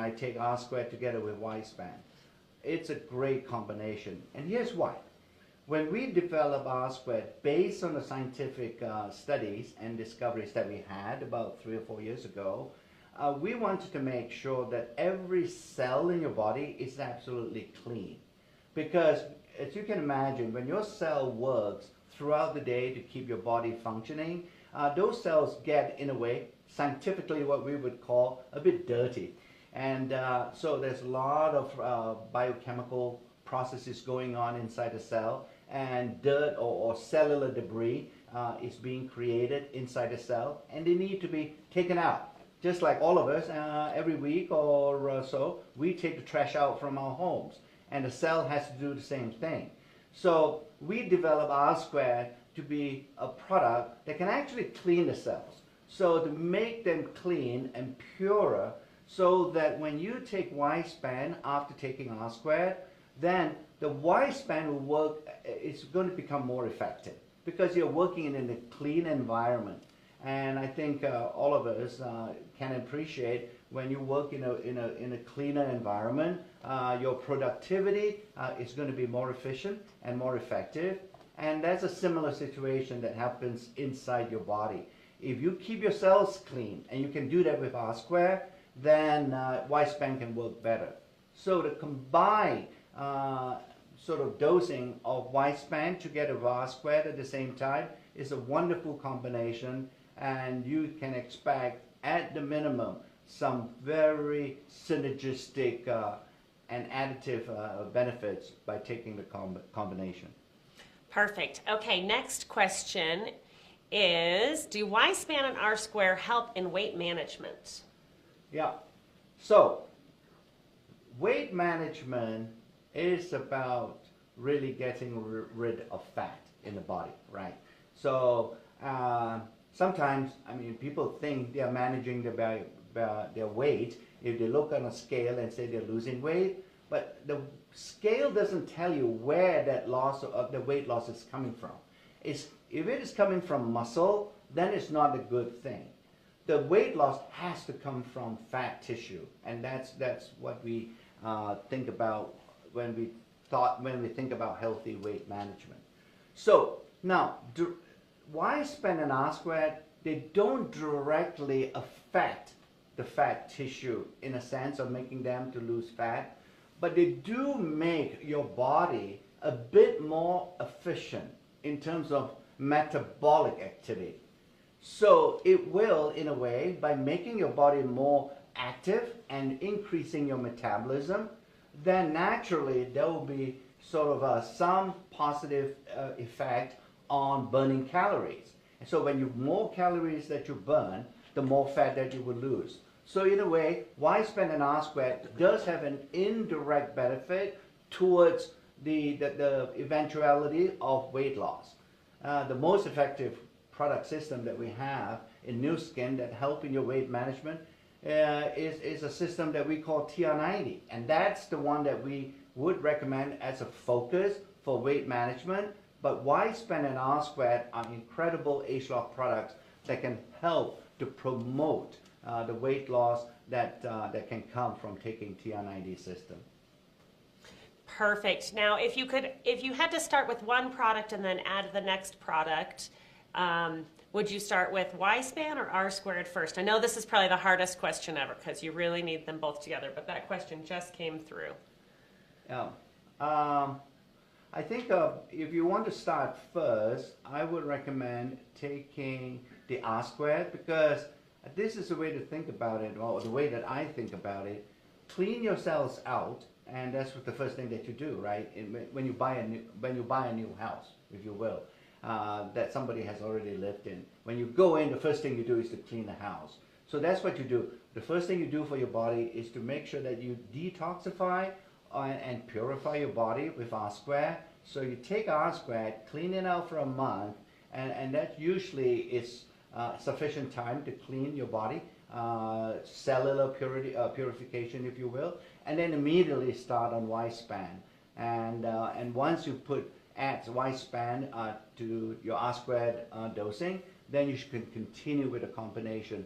I take R squared together with Y span. It's a great combination, and here's why. When we develop R squared based on the scientific studies and discoveries that we had about 3 or 4 years ago, we wanted to make sure that every cell in your body is absolutely clean. Because as you can imagine, when your cell works throughout the day to keep your body functioning, those cells get, in a way, scientifically what we would call a bit dirty. And so there's a lot of biochemical processes going on inside the cell, and dirt or cellular debris is being created inside the cell, and they need to be taken out. Just like all of us, every week or so, we take the trash out from our homes, and the cell has to do the same thing. So we develop R squared to be a product that can actually clean the cells. So to make them clean and purer, so that when you take Y span after taking R squared, then the Y span will work, it's going to become more effective because you're working in a clean environment. And I think all of us can appreciate when you work in a cleaner environment, your productivity is going to be more efficient and more effective. And that's a similar situation that happens inside your body. If you keep your cells clean, and you can do that with R squared, then Y span can work better. So the combined sort of dosing of Y span together with R squared at the same time is a wonderful combination, and you can expect at the minimum some very synergistic and additive benefits by taking the combination. Perfect. Okay, next question is, do Y span and R square help in weight management? Yeah. So weight management is about really getting rid of fat in the body, right? So sometimes, I mean, people think they are managing their weight if they look on a scale and say they're losing weight, but the scale doesn't tell you where that loss of the weight loss is coming from. If it is coming from muscle, then it's not a good thing. The weight loss has to come from fat tissue, and that's what we think about when we think about healthy weight management. So now, Y span and R squared, they don't directly affect the fat tissue in a sense of making them to lose fat, but they do make your body a bit more efficient in terms of metabolic activity. So it will, in a way, by making your body more active and increasing your metabolism, then naturally there will be sort of some positive effect on burning calories. And so when you more calories that you burn, the more fat that you will lose. So in a way, Y span and R squared does have an indirect benefit towards the eventuality of weight loss. The most effective product system that we have in Nu Skin that help in your weight management is a system that we call TR90, and that's the one that we would recommend as a focus for weight management. But Y span and R squared are incredible age-lock products that can help to promote the weight loss that can come from taking TR90 system. Perfect. Now, if you had to start with one product and then add the next product, would you start with Y span or R squared first? I know this is probably the hardest question ever because you really need them both together, but that question just came through. Yeah. I think if you want to start first, I would recommend taking the R squared, because this is the way to think about it, or the way that I think about it. Clean your cells out, and that's the first thing that you do, right? When you buy a new house, if you will, that somebody has already lived in. When you go in, the first thing you do is to clean the house. So that's what you do. The first thing you do for your body is to make sure that you detoxify and purify your body with R squared. So you take R squared, clean it out for a month, and that usually is sufficient time to clean your body, cellular purification, if you will, and then immediately start on Y span. And once you add Y span to your R squared dosing, then you can continue with a combination.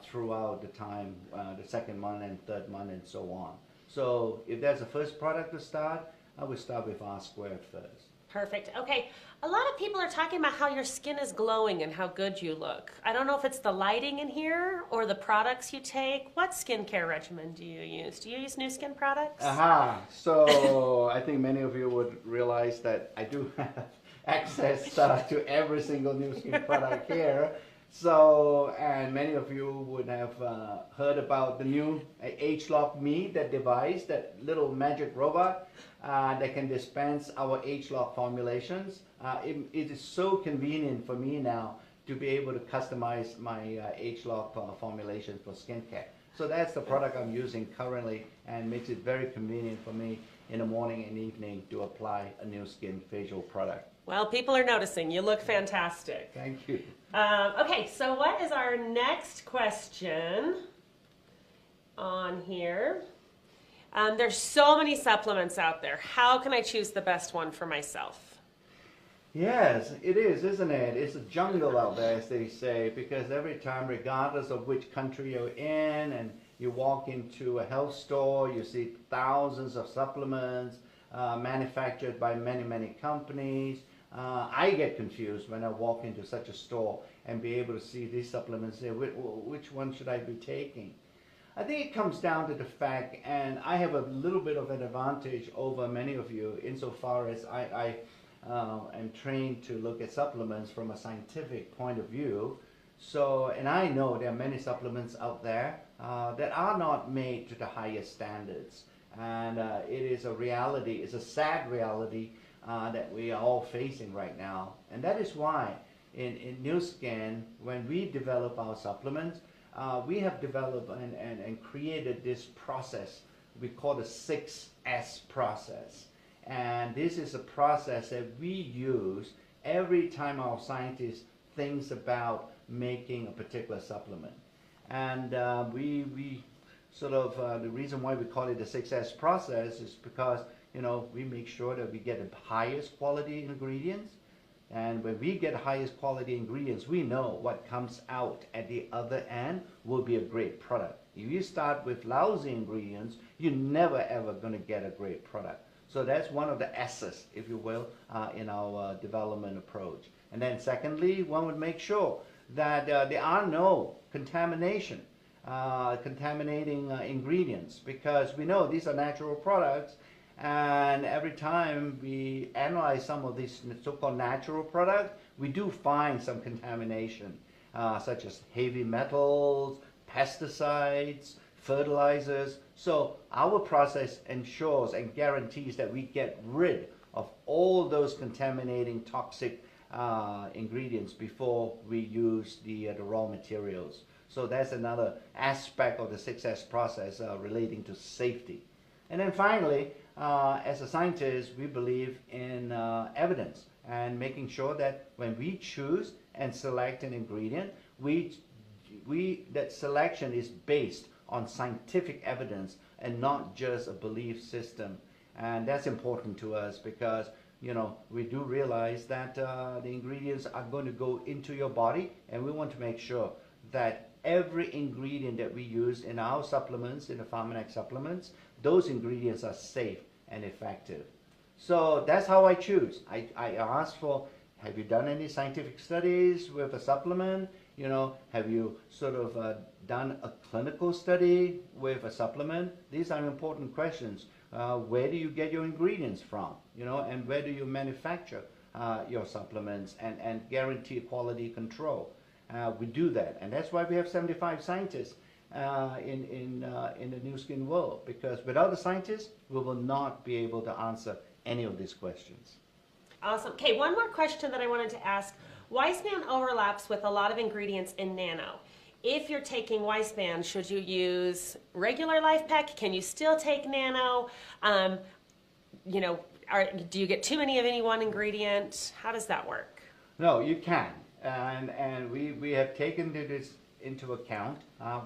throughout the time, the second month and third month and so on. So if there's a first product to start, I would start with R squared first. Perfect. Okay. A lot of people are talking about how your skin is glowing and how good you look. I don't know if it's the lighting in here or the products you take. What skincare regimen do you use? Do you use new skin products? Aha. So I think many of you would realize that I do have access to every single new skin product here. So, and many of you would have heard about the new ageLOC Me, that device, that little magic robot that can dispense our ageLOC formulations. It is so convenient for me now to be able to customize my ageLOC formulation for skincare. So that's the product I'm using currently, and makes it very convenient for me in the morning and evening to apply a new skin facial product. Well, people are noticing. You look fantastic. Thank you. Okay, so what is our next question on here? There's so many supplements out there. How can I choose the best one for myself? Yes, it is, isn't it? It's a jungle out there, as they say, because every time, regardless of which country you're in, and you walk into a health store, you see thousands of supplements manufactured by many, many companies. I get confused when I walk into such a store and be able to see these supplements there. Which one should I be taking? I think it comes down to the fact, and I have a little bit of an advantage over many of you insofar as I am trained to look at supplements from a scientific point of view. So, and I know there are many supplements out there that are not made to the highest standards. And it is a reality, it's a sad reality that we are all facing right now. And that is why in Nu Skin, when we develop our supplements, we have developed and created this process we call the 6S process. And this is a process that we use every time our scientist thinks about making a particular supplement. And we sort of, the reason why we call it the 6S process is because, you know, we make sure that we get the highest quality ingredients. And when we get highest quality ingredients, we know what comes out at the other end will be a great product. If you start with lousy ingredients, you're never ever going to get a great product. So that's one of the S's, if you will, in our development approach. And then secondly, one would make sure that there are no contaminating ingredients, because we know these are natural products. And every time we analyze some of these so-called natural products, we do find some contamination, such as heavy metals, pesticides, fertilizers. So our process ensures and guarantees that we get rid of all those contaminating toxic ingredients before we use the raw materials. So that's another aspect of the 6S process relating to safety. And then finally, as a scientist, we believe in evidence and making sure that when we choose and select an ingredient, that selection is based on scientific evidence and not just a belief system. And that's important to us because, you know, we do realize that the ingredients are going to go into your body, and we want to make sure that every ingredient that we use in our supplements, in the Pharmanex supplements, those ingredients are safe and effective. So that's how I choose. I ask for, have you done any scientific studies with a supplement? You know, have you sort of done a clinical study with a supplement? These are important questions. Where do you get your ingredients from? You know, and where do you manufacture your supplements and guarantee quality control? We do that, and that's why we have 75 scientists in the Nu Skin world, because without the scientists, we will not be able to answer any of these questions. Awesome. Okay, one more question that I wanted to ask. Wispan overlaps with a lot of ingredients in nano. If you're taking Wispan, should you use regular Life Pack? Can you still take nano? You know, do you get too many of any one ingredient? How does that work? No, you can. And we have taken this into account.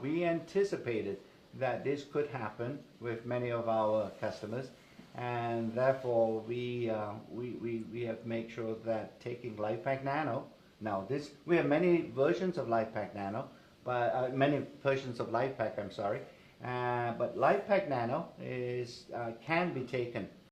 We anticipated that this could happen with many of our customers, and therefore we have made sure that taking LifePack Nano. Now we have many versions of LifePack Nano, but many versions of LifePak, I'm sorry. But LifePak Nano is can be taken